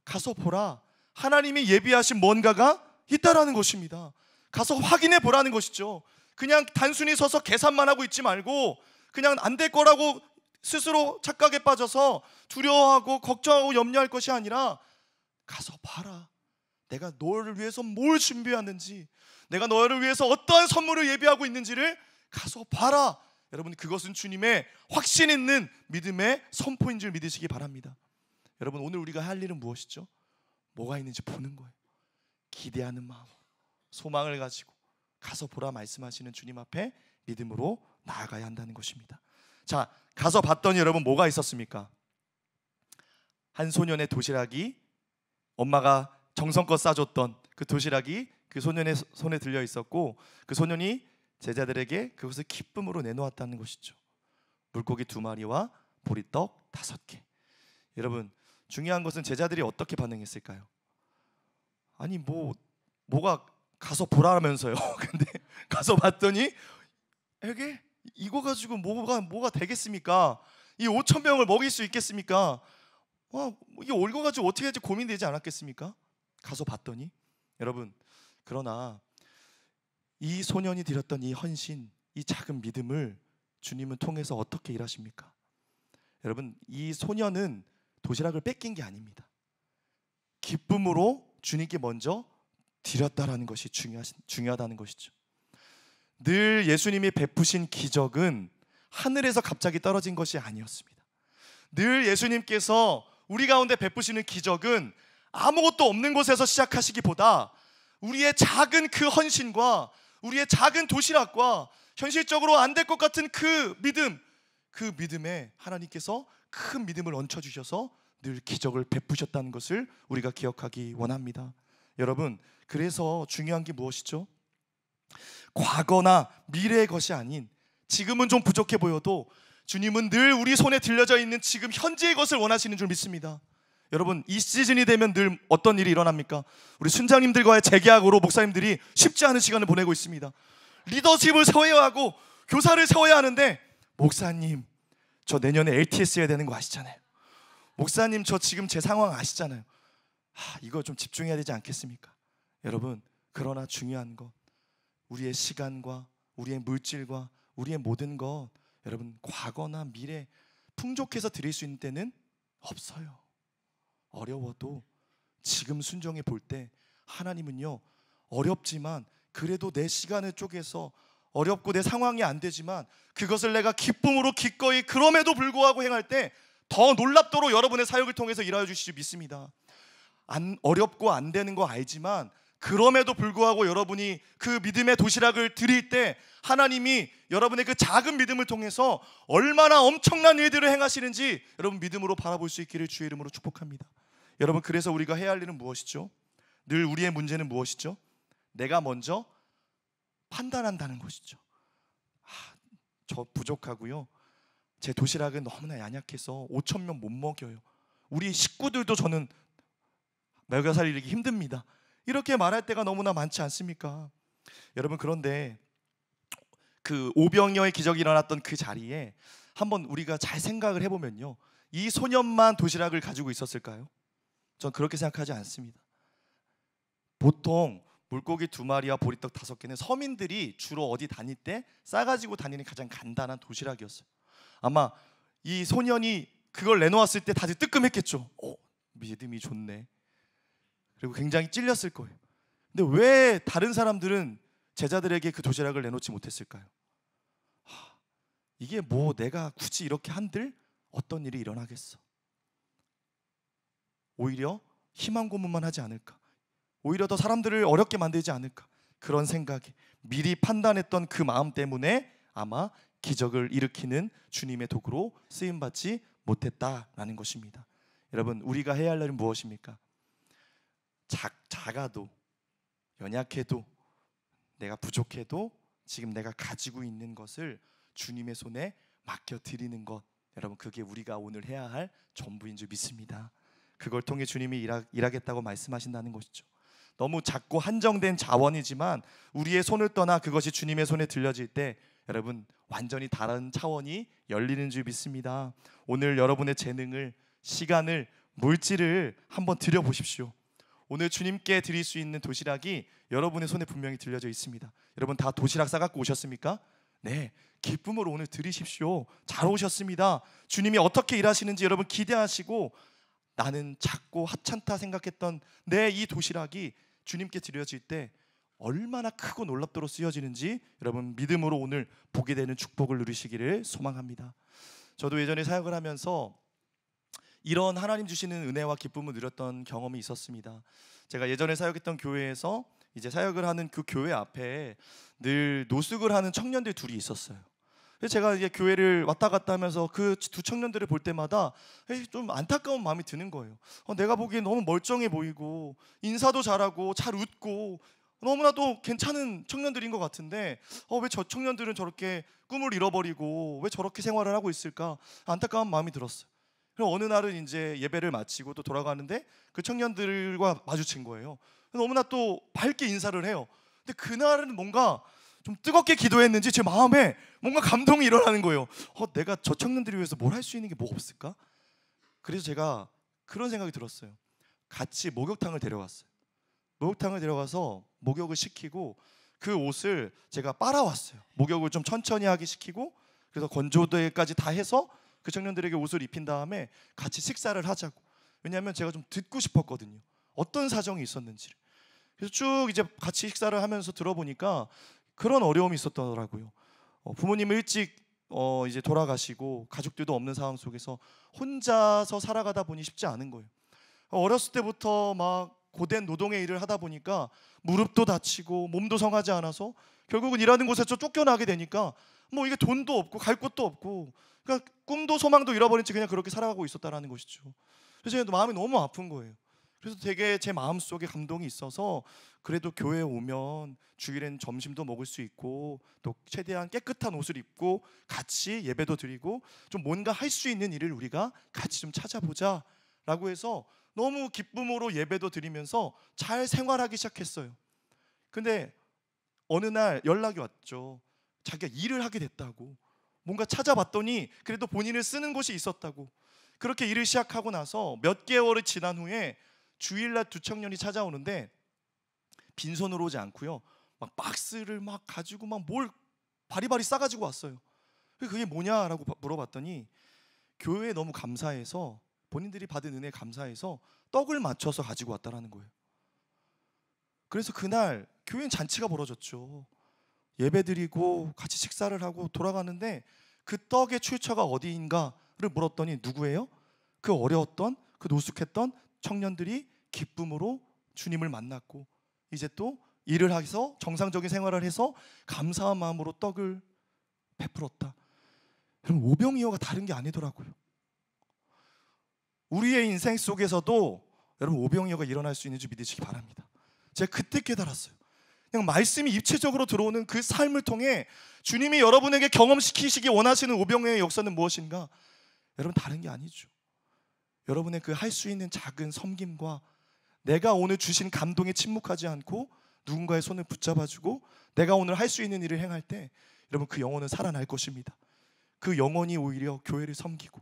B: 가서 보라. 하나님이 예비하신 뭔가가 있다라는 것입니다. 가서 확인해 보라는 것이죠. 그냥 단순히 서서 계산만 하고 있지 말고 그냥 안 될 거라고 스스로 착각에 빠져서 두려워하고 걱정하고 염려할 것이 아니라 가서 봐라. 내가 너를 위해서 뭘 준비하는지, 내가 너를 위해서 어떠한 선물을 예비하고 있는지를 가서 봐라. 여러분 그것은 주님의 확신 있는 믿음의 선포인 줄 믿으시기 바랍니다. 여러분 오늘 우리가 할 일은 무엇이죠? 뭐가 있는지 보는 거예요. 기대하는 마음, 소망을 가지고 가서 보라 말씀하시는 주님 앞에 믿음으로 나아가야 한다는 것입니다. 자, 가서 봤더니 여러분 뭐가 있었습니까? 한 소년의 도시락이, 엄마가 정성껏 싸줬던 그 도시락이 그 소년의 손에 들려 있었고 그 소년이 제자들에게 그것을 기쁨으로 내놓았다는 것이죠. 물고기 2마리와 보리떡 5개. 여러분 중요한 것은 제자들이 어떻게 반응했을까요? 아니 뭐가 가서 보라면서요. 근데 가서 봤더니 이게 이거 가지고 뭐가 되겠습니까? 이 5,000명을 먹일 수 있겠습니까? 이게 올거 가지고 어떻게 할지 고민되지 않았겠습니까? 가서 봤더니 여러분 그러나 이 소년이 드렸던 이 헌신, 이 작은 믿음을 주님은 통해서 어떻게 일하십니까? 여러분 이 소년은 도시락을 뺏긴 게 아닙니다. 기쁨으로 주님께 먼저 드렸다라는 것이 중요하다는 것이죠. 늘 예수님이 베푸신 기적은 하늘에서 갑자기 떨어진 것이 아니었습니다. 늘 예수님께서 우리 가운데 베푸시는 기적은 아무것도 없는 곳에서 시작하시기보다 우리의 작은 그 헌신과 우리의 작은 도시락과 현실적으로 안 될 것 같은 그 믿음에 하나님께서 큰 믿음을 얹혀주셔서 늘 기적을 베푸셨다는 것을 우리가 기억하기 원합니다. 여러분 그래서 중요한 게 무엇이죠? 과거나 미래의 것이 아닌 지금은 좀 부족해 보여도 주님은 늘 우리 손에 들려져 있는 지금 현재의 것을 원하시는 줄 믿습니다. 여러분 이 시즌이 되면 늘 어떤 일이 일어납니까? 우리 순장님들과의 재계약으로 목사님들이 쉽지 않은 시간을 보내고 있습니다. 리더십을 세워야 하고 교사를 세워야 하는데 목사님 저 내년에 LTS 해야 되는 거 아시잖아요. 목사님 저 지금 제 상황 아시잖아요. 이거 좀 집중해야 되지 않겠습니까? 여러분 그러나 중요한 것 우리의 시간과 우리의 물질과 우리의 모든 것 여러분 과거나 미래 풍족해서 드릴 수 있는 때는 없어요. 어려워도 지금 순종해 볼 때 하나님은요 어렵지만 그래도 내 시간을 쪼개서 어렵고 내 상황이 안 되지만 그것을 내가 기쁨으로 기꺼이 그럼에도 불구하고 행할 때 더 놀랍도록 여러분의 사역을 통해서 일하여 주시지 믿습니다. 어렵고 안 되는 거 알지만 그럼에도 불구하고 여러분이 그 믿음의 도시락을 드릴 때 하나님이 여러분의 그 작은 믿음을 통해서 얼마나 엄청난 일들을 행하시는지 여러분 믿음으로 바라볼 수 있기를 주의 이름으로 축복합니다. 여러분 그래서 우리가 해야 할 일은 무엇이죠? 늘 우리의 문제는 무엇이죠? 내가 먼저 판단한다는 것이죠. 저 부족하고요 제 도시락은 너무나 연약해서 5,000명 못 먹여요. 우리 식구들도 저는 먹여 살리기 힘듭니다. 이렇게 말할 때가 너무나 많지 않습니까? 여러분, 그런데 그 오병이어의 기적이 일어났던 그 자리에 한번 우리가 잘 생각을 해보면요, 이 소년만 도시락을 가지고 있었을까요? 전 그렇게 생각하지 않습니다. 보통 물고기 2마리와 보리떡 5개는 서민들이 주로 어디 다닐 때 싸가지고 다니는 가장 간단한 도시락이었어요. 아마 이 소년이 그걸 내놓았을 때 다들 뜨끔했겠죠. 믿음이 좋네. 그리고 굉장히 찔렸을 거예요. 근데 왜 다른 사람들은 제자들에게 그 도시락을 내놓지 못했을까요? 이게 뭐 내가 굳이 이렇게 한들 어떤 일이 일어나겠어? 오히려 희망 고문만 하지 않을까? 오히려 더 사람들을 어렵게 만들지 않을까? 그런 생각에 미리 판단했던 그 마음 때문에 아마 기적을 일으키는 주님의 도구로 쓰임받지 못했다라는 것입니다. 여러분, 우리가 해야 할 일은 무엇입니까? 작아도 연약해도 내가 부족해도 지금 내가 가지고 있는 것을 주님의 손에 맡겨드리는 것, 여러분, 그게 우리가 오늘 해야 할 전부인 줄 믿습니다. 그걸 통해 주님이 일하겠다고 말씀하신다는 것이죠. 너무 작고 한정된 자원이지만 우리의 손을 떠나 그것이 주님의 손에 들려질 때 여러분, 완전히 다른 차원이 열리는 줄 믿습니다. 오늘 여러분의 재능을, 시간을, 물질을 한번 드려보십시오. 오늘 주님께 드릴 수 있는 도시락이 여러분의 손에 분명히 들려져 있습니다. 여러분 다 도시락 싸갖고 오셨습니까? 네, 기쁨으로 오늘 드리십시오. 잘 오셨습니다. 주님이 어떻게 일하시는지 여러분 기대하시고, 나는 작고 하찮다 생각했던 내 이 도시락이 주님께 드려질 때 얼마나 크고 놀랍도록 쓰여지는지 여러분 믿음으로 오늘 보게 되는 축복을 누리시기를 소망합니다. 저도 예전에 사역을 하면서 이런 하나님 주시는 은혜와 기쁨을 누렸던 경험이 있었습니다. 제가 예전에 사역했던 교회에서 이제 사역을 하는 그 교회 앞에 늘 노숙을 하는 청년들 둘이 있었어요. 그래서 제가 이제 교회를 왔다 갔다 하면서 그 두 청년들을 볼 때마다 좀 안타까운 마음이 드는 거예요. 내가 보기엔 너무 멀쩡해 보이고 인사도 잘하고 잘 웃고 너무나도 괜찮은 청년들인 것 같은데 왜 저 청년들은 저렇게 꿈을 잃어버리고 왜 저렇게 생활을 하고 있을까, 안타까운 마음이 들었어요. 그럼 어느 날은 이제 예배를 마치고 또 돌아가는데 그 청년들과 마주친 거예요. 너무나 또 밝게 인사를 해요. 근데 그날은 뭔가 좀 뜨겁게 기도했는지 제 마음에 뭔가 감동이 일어나는 거예요. 내가 저 청년들을 위해서 뭘 할 수 있는 게 뭐가 없을까? 그래서 제가 그런 생각이 들었어요. 같이 목욕탕을 데려갔어요. 목욕탕을 데려가서 목욕을 시키고 그 옷을 제가 빨아왔어요. 목욕을 좀 천천히 하게 시키고, 그래서 건조대까지 다 해서 그 청년들에게 옷을 입힌 다음에 같이 식사를 하자고. 왜냐하면 제가 좀 듣고 싶었거든요. 어떤 사정이 있었는지를. 그래서 쭉 이제 같이 식사를 하면서 들어보니까 그런 어려움이 있었더라고요. 부모님은 일찍 이제 돌아가시고 가족들도 없는 상황 속에서 혼자서 살아가다 보니 쉽지 않은 거예요. 어렸을 때부터 막 고된 노동의 일을 하다 보니까 무릎도 다치고 몸도 성하지 않아서 결국은 일하는 곳에서 쫓겨나게 되니까 뭐 이게 돈도 없고 갈 곳도 없고, 그러니까 꿈도 소망도 잃어버린 채 그냥 그렇게 살아가고 있었다라는 것이죠. 그래서 제가 마음이 너무 아픈 거예요. 그래서 되게 제 마음속에 감동이 있어서 그래도 교회에 오면 주일엔 점심도 먹을 수 있고 또 최대한 깨끗한 옷을 입고 같이 예배도 드리고 좀 뭔가 할 수 있는 일을 우리가 같이 좀 찾아보자 라고 해서 너무 기쁨으로 예배도 드리면서 잘 생활하기 시작했어요. 근데 어느 날 연락이 왔죠. 자기가 일을 하게 됐다고. 뭔가 찾아봤더니 그래도 본인을 쓰는 곳이 있었다고. 그렇게 일을 시작하고 나서 몇 개월이 지난 후에 주일날 두 청년이 찾아오는데 빈손으로 오지 않고요, 막 박스를 막 가지고 막 뭘 바리바리 싸가지고 왔어요. 그게 뭐냐라고 물어봤더니 교회에 너무 감사해서, 본인들이 받은 은혜에 감사해서 떡을 맞춰서 가지고 왔다라는 거예요. 그래서 그날 교회엔 잔치가 벌어졌죠. 예배드리고 같이 식사를 하고 돌아가는데 그 떡의 출처가 어디인가를 물었더니 누구예요? 그 어려웠던, 그 노숙했던 청년들이 기쁨으로 주님을 만났고 이제 또 일을 해서 정상적인 생활을 해서 감사한 마음으로 떡을 베풀었다. 여러분, 오병이어가 다른 게 아니더라고요. 우리의 인생 속에서도 여러분 오병이어가 일어날 수 있는 줄 믿으시기 바랍니다. 제가 그때 깨달았어요. 그냥 말씀이 입체적으로 들어오는 그 삶을 통해 주님이 여러분에게 경험시키시기 원하시는 오병이어의 역사는 무엇인가? 여러분, 다른 게 아니죠. 여러분의 그 할 수 있는 작은 섬김과 내가 오늘 주신 감동에 침묵하지 않고 누군가의 손을 붙잡아주고 내가 오늘 할 수 있는 일을 행할 때 여러분 그 영혼은 살아날 것입니다. 그 영혼이 오히려 교회를 섬기고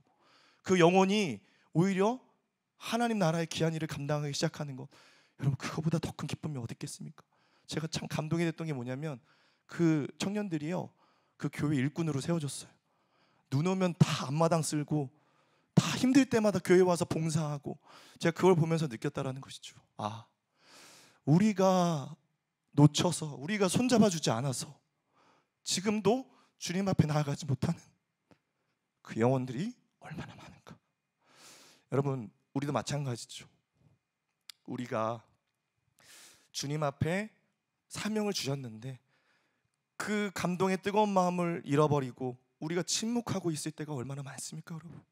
B: 그 영혼이 오히려 하나님 나라의 귀한 일을 감당하기 시작하는 것, 여러분 그거보다 더 큰 기쁨이 어디 있겠습니까? 제가 참 감동이 됐던 게 뭐냐면 그 청년들이요, 그 교회 일꾼으로 세워졌어요. 눈 오면 다 앞마당 쓸고 다 힘들 때마다 교회 와서 봉사하고, 제가 그걸 보면서 느꼈다라는 것이죠. 아, 우리가 놓쳐서, 우리가 손잡아주지 않아서 지금도 주님 앞에 나아가지 못하는 그 영혼들이 얼마나 많은가. 여러분 우리도 마찬가지죠. 우리가 주님 앞에 사명을 주셨는데 그 감동의 뜨거운 마음을 잃어버리고 우리가 침묵하고 있을 때가 얼마나 많습니까? 여러분,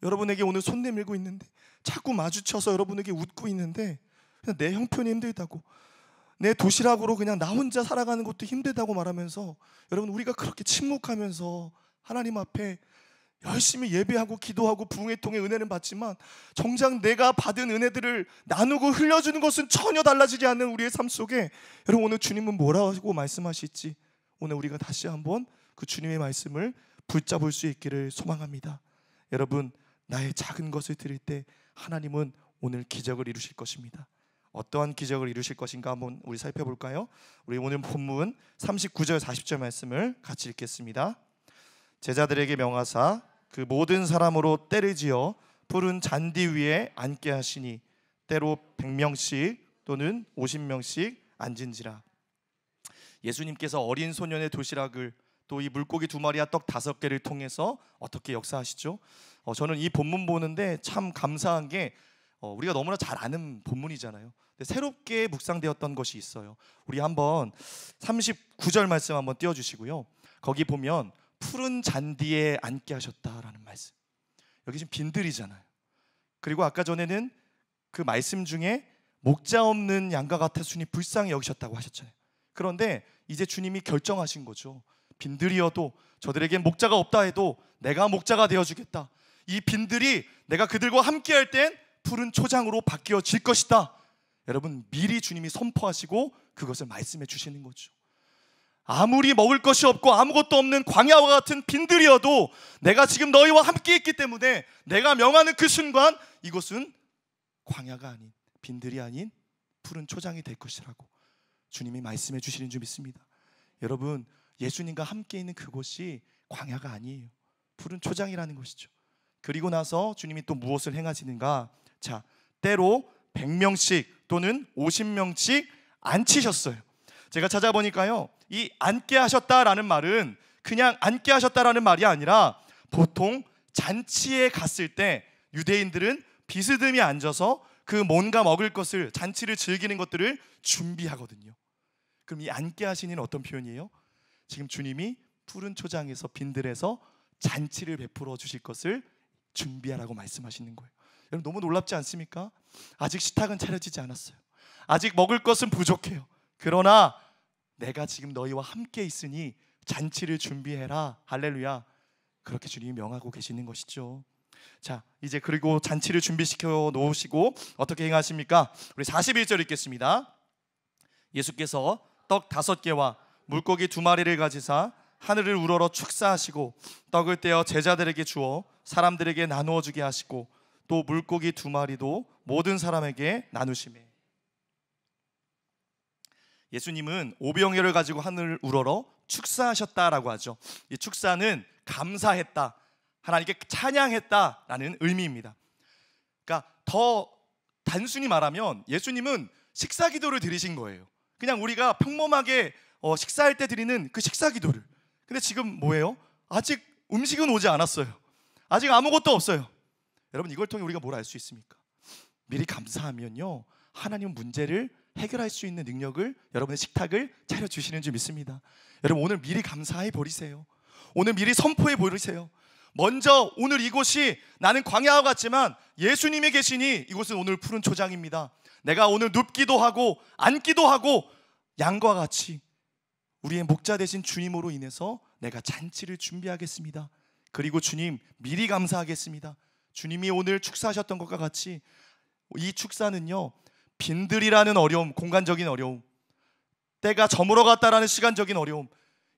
B: 여러분에게 오늘 손 내밀고 있는데 자꾸 마주쳐서 여러분에게 웃고 있는데 그냥 내 형편이 힘들다고, 내 도시락으로 그냥 나 혼자 살아가는 것도 힘들다고 말하면서, 여러분 우리가 그렇게 침묵하면서 하나님 앞에 열심히 예배하고 기도하고 부흥의 통해 은혜를 받지만 정작 내가 받은 은혜들을 나누고 흘려주는 것은 전혀 달라지지 않는 우리의 삶 속에, 여러분 오늘 주님은 뭐라고 말씀하실지 오늘 우리가 다시 한번 그 주님의 말씀을 붙잡을 수 있기를 소망합니다. 여러분, 나의 작은 것을 드릴 때 하나님은 오늘 기적을 이루실 것입니다. 어떠한 기적을 이루실 것인가 한번 우리 살펴볼까요? 우리 오늘 본문 39절 40절 말씀을 같이 읽겠습니다. 제자들에게 명하사 그 모든 사람으로 때를 지어 푸른 잔디 위에 앉게 하시니 때로 100명씩 또는 50명씩 앉은지라. 예수님께서 어린 소년의 도시락을 또 이 물고기 2마리와 떡 5개를 통해서 어떻게 역사하시죠? 저는 이 본문 보는데 참 감사한 게 우리가 너무나 잘 아는 본문이잖아요. 근데 새롭게 묵상되었던 것이 있어요. 우리 한번 39절 말씀 한번 띄워주시고요. 거기 보면 푸른 잔디에 앉게 하셨다라는 말씀. 여기 지금 빈들이잖아요. 그리고 아까 전에는 그 말씀 중에 목자 없는 양과 같았으니 불쌍히 여기셨다고 하셨잖아요. 그런데 이제 주님이 결정하신 거죠. 빈들이어도 저들에겐 목자가 없다 해도 내가 목자가 되어주겠다. 이 빈들이 내가 그들과 함께할 땐 푸른 초장으로 바뀌어질 것이다. 여러분 미리 주님이 선포하시고 그것을 말씀해 주시는 거죠. 아무리 먹을 것이 없고 아무것도 없는 광야와 같은 빈들이어도 내가 지금 너희와 함께 있기 때문에 내가 명하는 그 순간 이것은 광야가 아닌, 빈들이 아닌 푸른 초장이 될 것이라고 주님이 말씀해 주시는 줄 믿습니다. 여러분, 예수님과 함께 있는 그곳이 광야가 아니에요. 푸른 초장이라는 것이죠. 그리고 나서 주님이 또 무엇을 행하시는가? 자, 때로 100명씩 또는 50명씩 앉히셨어요. 제가 찾아보니까요, 이 앉게 하셨다라는 말은 그냥 앉게 하셨다라는 말이 아니라 보통 잔치에 갔을 때 유대인들은 비스듬히 앉아서 그 뭔가 먹을 것을, 잔치를 즐기는 것들을 준비하거든요. 그럼 이 앉게 하시는 어떤 표현이에요? 지금 주님이 푸른 초장에서, 빈들에서 잔치를 베풀어 주실 것을 준비하라고 말씀하시는 거예요. 여러분 너무 놀랍지 않습니까? 아직 식탁은 차려지지 않았어요. 아직 먹을 것은 부족해요. 그러나 내가 지금 너희와 함께 있으니 잔치를 준비해라. 할렐루야. 그렇게 주님이 명하고 계시는 것이죠. 자, 이제 그리고 잔치를 준비시켜 놓으시고 어떻게 행하십니까? 우리 41절 읽겠습니다. 예수께서 떡 5개와 물고기 2마리를 가지사 하늘을 우러러 축사하시고 떡을 떼어 제자들에게 주어 사람들에게 나누어 주게 하시고 또 물고기 2마리도 모든 사람에게 나누시매. 예수님은 오병이어를 가지고 하늘을 우러러 축사하셨다라고 하죠. 이 축사는 감사했다, 하나님께 찬양했다라는 의미입니다. 그러니까 더 단순히 말하면 예수님은 식사 기도를 드리신 거예요. 그냥 우리가 평범하게 식사할 때 드리는 그 식사 기도를. 근데 지금 뭐예요? 아직 음식은 오지 않았어요. 아직 아무것도 없어요. 여러분 이걸 통해 우리가 뭘 알 수 있습니까? 미리 감사하면요, 하나님은 문제를 해결할 수 있는 능력을, 여러분의 식탁을 차려주시는 줄 믿습니다. 여러분 오늘 미리 감사해 버리세요. 오늘 미리 선포해 버리세요. 먼저 오늘 이곳이 나는 광야와 같지만 예수님이 계시니 이곳은 오늘 푸른 초장입니다. 내가 오늘 눕기도 하고 앉기도 하고 양과 같이 우리의 목자 되신 주님으로 인해서 내가 잔치를 준비하겠습니다. 그리고 주님 미리 감사하겠습니다. 주님이 오늘 축사하셨던 것과 같이 이 축사는요, 빈들이라는 어려움, 공간적인 어려움, 때가 저물어 갔다라는 시간적인 어려움,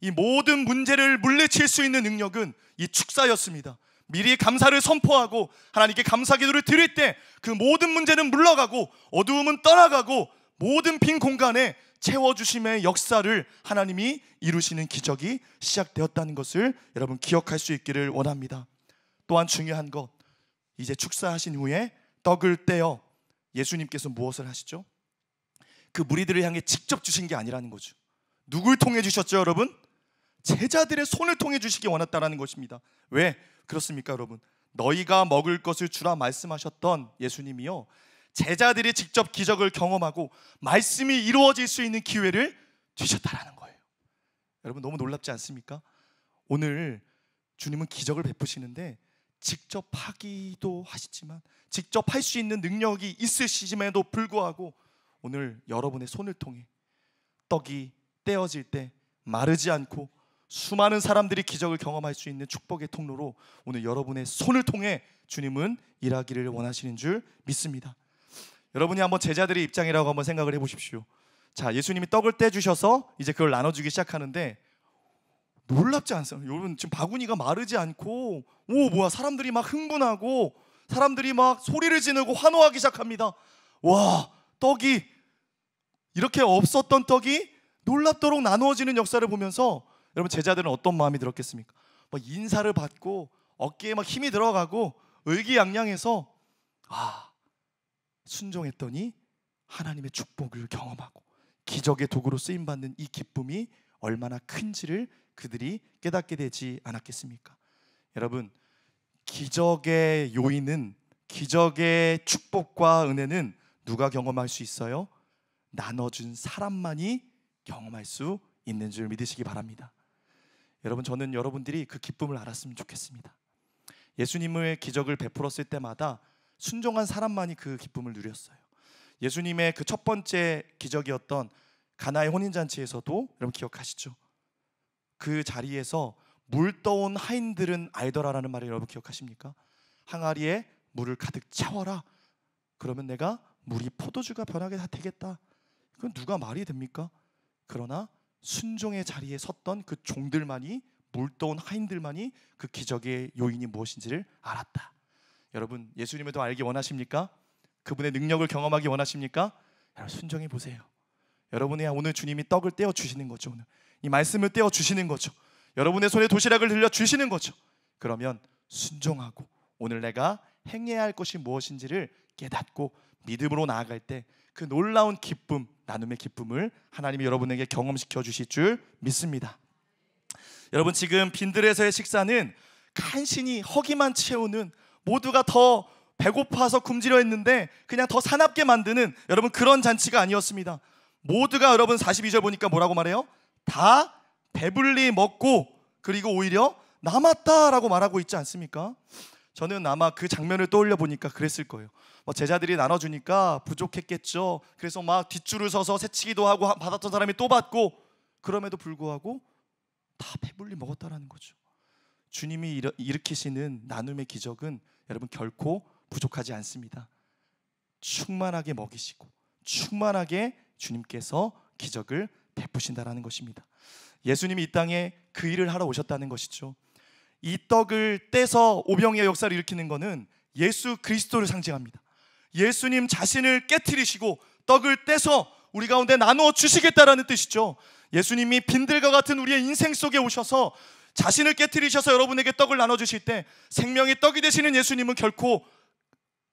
B: 이 모든 문제를 물리칠 수 있는 능력은 이 축사였습니다. 미리 감사를 선포하고 하나님께 감사 기도를 드릴 때 그 모든 문제는 물러가고 어두움은 떠나가고 모든 빈 공간에 채워주심의 역사를 하나님이 이루시는 기적이 시작되었다는 것을 여러분 기억할 수 있기를 원합니다. 또한 중요한 것, 이제 축사하신 후에 떡을 떼어 예수님께서 무엇을 하시죠? 그 무리들을 향해 직접 주신 게 아니라는 거죠. 누굴 통해 주셨죠, 여러분? 제자들의 손을 통해 주시기 원했다라는 것입니다. 왜 그렇습니까, 여러분? 너희가 먹을 것을 주라 말씀하셨던 예수님이요, 제자들이 직접 기적을 경험하고 말씀이 이루어질 수 있는 기회를 주셨다라는 거예요. 여러분, 너무 놀랍지 않습니까? 오늘 주님은 기적을 베푸시는데 직접 하기도 하시지만 직접 할 수 있는 능력이 있으심에도 불구하고 오늘 여러분의 손을 통해 떡이 떼어질 때 마르지 않고 수많은 사람들이 기적을 경험할 수 있는 축복의 통로로 오늘 여러분의 손을 통해 주님은 일하기를 원하시는 줄 믿습니다. 여러분이 한번 제자들의 입장이라고 한번 생각을 해보십시오. 자, 예수님이 떡을 떼주셔서 이제 그걸 나눠주기 시작하는데 놀랍지 않습니까? 여러분, 지금 바구니가 마르지 않고 뭐야, 사람들이 막 흥분하고 사람들이 막 소리를 지르고 환호하기 시작합니다. 와, 떡이 이렇게 없었던 떡이 놀랍도록 나누어지는 역사를 보면서 여러분, 제자들은 어떤 마음이 들었겠습니까? 막 인사를 받고 어깨에 막 힘이 들어가고 의기양양해서 순종했더니 하나님의 축복을 경험하고 기적의 도구로 쓰임받는 이 기쁨이 얼마나 큰지를 그들이 깨닫게 되지 않았겠습니까? 여러분, 기적의 요인은, 기적의 축복과 은혜는 누가 경험할 수 있어요? 나눠준 사람만이 경험할 수 있는 줄 믿으시기 바랍니다. 여러분, 저는 여러분들이 그 기쁨을 알았으면 좋겠습니다. 예수님의 기적을 베풀었을 때마다 순종한 사람만이 그 기쁨을 누렸어요. 예수님의 그 첫 번째 기적이었던 가나의 혼인잔치에서도 여러분 기억하시죠? 그 자리에서 물 떠온 하인들은 알더라라는 말을 여러분 기억하십니까? 항아리에 물을 가득 채워라. 그러면 내가 물이 포도주가 변하게 다 되겠다. 그건 누가 말이 됩니까? 그러나 순종의 자리에 섰던 그 종들만이, 물 떠온 하인들만이 그 기적의 요인이 무엇인지를 알았다. 여러분, 예수님을 더 알기 원하십니까? 그분의 능력을 경험하기 원하십니까? 여러분, 순종해 보세요. 여러분이 오늘 주님이 떡을 떼어 주시는 거죠. 오늘 이 말씀을 떼어 주시는 거죠. 여러분의 손에 도시락을 들려 주시는 거죠. 그러면 순종하고 오늘 내가 행해야 할 것이 무엇인지를 깨닫고 믿음으로 나아갈 때 그 놀라운 기쁨, 나눔의 기쁨을 하나님이 여러분에게 경험시켜 주실 줄 믿습니다. 여러분, 지금 빈들에서의 식사는 간신히 허기만 채우는, 모두가 더 배고파서 굶주려 했는데 그냥 더 사납게 만드는 여러분 그런 잔치가 아니었습니다. 모두가 여러분 42절 보니까 뭐라고 말해요? 다 배불리 먹고 그리고 오히려 남았다라고 말하고 있지 않습니까? 저는 아마 그 장면을 떠올려 보니까 그랬을 거예요. 제자들이 나눠주니까 부족했겠죠. 그래서 막 뒷줄을 서서 새치기도 하고 받았던 사람이 또 받고, 그럼에도 불구하고 다 배불리 먹었다라는 거죠. 주님이 일으키시는 나눔의 기적은 여러분 결코 부족하지 않습니다. 충만하게 먹이시고 충만하게 주님께서 기적을 베푸신다라는 것입니다. 예수님이 이 땅에 그 일을 하러 오셨다는 것이죠. 이 떡을 떼서 오병이의 역사를 일으키는 것은 예수 그리스도를 상징합니다. 예수님 자신을 깨트리시고 떡을 떼서 우리 가운데 나누어 주시겠다라는 뜻이죠. 예수님이 빈들과 같은 우리의 인생 속에 오셔서 자신을 깨트리셔서 여러분에게 떡을 나눠주실 때 생명의 떡이 되시는 예수님은 결코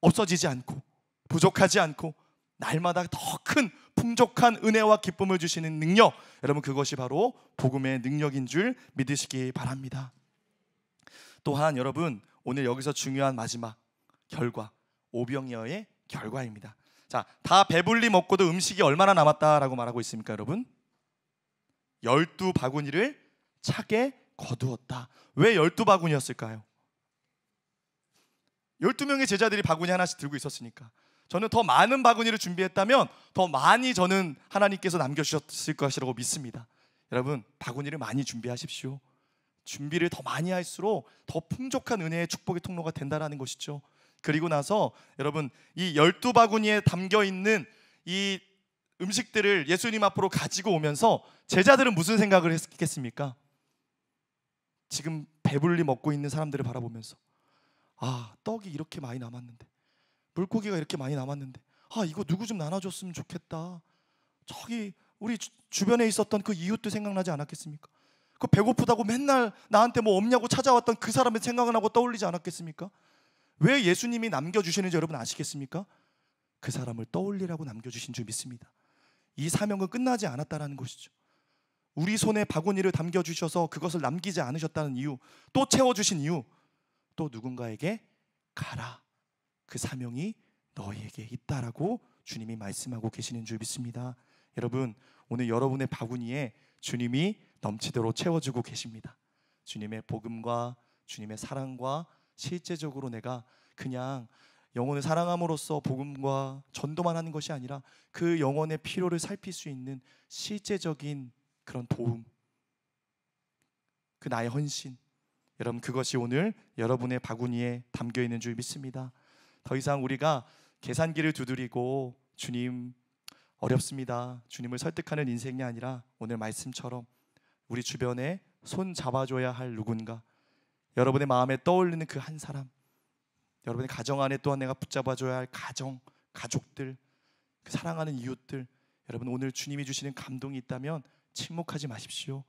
B: 없어지지 않고 부족하지 않고 날마다 더 큰 풍족한 은혜와 기쁨을 주시는 능력, 여러분 그것이 바로 복음의 능력인 줄 믿으시기 바랍니다. 또한 여러분, 오늘 여기서 중요한 마지막 결과, 오병이어의 결과입니다. 자, 다 배불리 먹고도 음식이 얼마나 남았다라고 말하고 있습니까, 여러분? 12바구니를 차게 거두었다. 왜 12바구니였을까요? 12명의 제자들이 바구니 하나씩 들고 있었으니까. 저는 더 많은 바구니를 준비했다면 더 많이 저는 하나님께서 남겨주셨을 것이라고 믿습니다. 여러분, 바구니를 많이 준비하십시오. 준비를 더 많이 할수록 더 풍족한 은혜의 축복의 통로가 된다는 것이죠. 그리고 나서 여러분 이 12바구니에 담겨 있는 이 음식들을 예수님 앞으로 가지고 오면서 제자들은 무슨 생각을 했겠습니까? 지금 배불리 먹고 있는 사람들을 바라보면서 떡이 이렇게 많이 남았는데, 물고기가 이렇게 많이 남았는데, 이거 누구 좀 나눠줬으면 좋겠다. 저기 우리 주변에 있었던 그 이웃도 생각나지 않았겠습니까? 그 배고프다고 맨날 나한테 뭐 없냐고 찾아왔던 그 사람의 생각을 하고 떠올리지 않았겠습니까? 왜 예수님이 남겨주시는지 여러분 아시겠습니까? 그 사람을 떠올리라고 남겨주신 줄 믿습니다. 이 사명은 끝나지 않았다라는 것이죠. 우리 손에 바구니를 담겨주셔서 그것을 남기지 않으셨다는 이유, 또 채워주신 이유, 또 누군가에게 가라, 그 사명이 너희에게 있다라고 주님이 말씀하고 계시는 줄 믿습니다. 여러분, 오늘 여러분의 바구니에 주님이 넘치도록 채워주고 계십니다. 주님의 복음과 주님의 사랑과 실제적으로 내가 그냥 영혼을 사랑함으로써 복음과 전도만 하는 것이 아니라 그 영혼의 필요를 살필 수 있는 실제적인 그런 도움, 그 나의 헌신, 여러분 그것이 오늘 여러분의 바구니에 담겨 있는 줄 믿습니다. 더 이상 우리가 계산기를 두드리고 주님 어렵습니다, 주님을 설득하는 인생이 아니라 오늘 말씀처럼 우리 주변에 손 잡아줘야 할 누군가, 여러분의 마음에 떠올리는 그 한 사람, 여러분의 가정 안에 또한 내가 붙잡아줘야 할 가족들, 그 사랑하는 이웃들, 여러분 오늘 주님이 주시는 감동이 있다면 침묵하지 마십시오.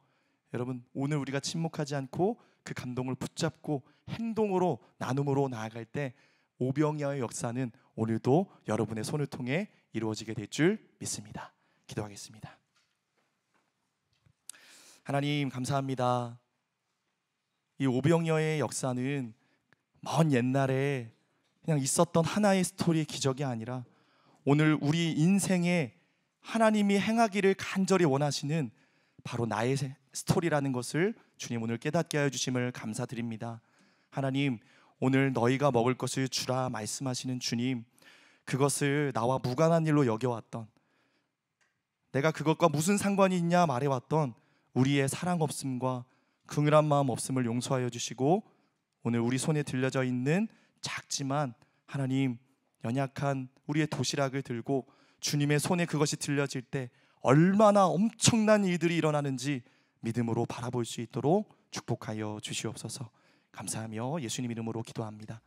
B: 여러분 오늘 우리가 침묵하지 않고 그 감동을 붙잡고 행동으로 나눔으로 나아갈 때 오병이어의 역사는 오늘도 여러분의 손을 통해 이루어지게 될 줄 믿습니다. 기도하겠습니다. 하나님 감사합니다. 이 오병이어의 역사는 먼 옛날에 그냥 있었던 하나의 스토리의 기적이 아니라 오늘 우리 인생에 하나님이 행하기를 간절히 원하시는 바로 나의 스토리라는 것을 주님 오늘 깨닫게 하여 주심을 감사드립니다. 하나님 오늘 너희가 먹을 것을 주라 말씀하시는 주님, 그것을 나와 무관한 일로 여겨왔던, 내가 그것과 무슨 상관이 있냐 말해왔던 우리의 사랑 없음과 긍휼한 마음 없음을 용서하여 주시고 오늘 우리 손에 들려져 있는 작지만 하나님 연약한 우리의 도시락을 들고 주님의 손에 그것이 들려질 때 얼마나 엄청난 일들이 일어나는지 믿음으로 바라볼 수 있도록 축복하여 주시옵소서. 감사하며 예수님 이름으로 기도합니다.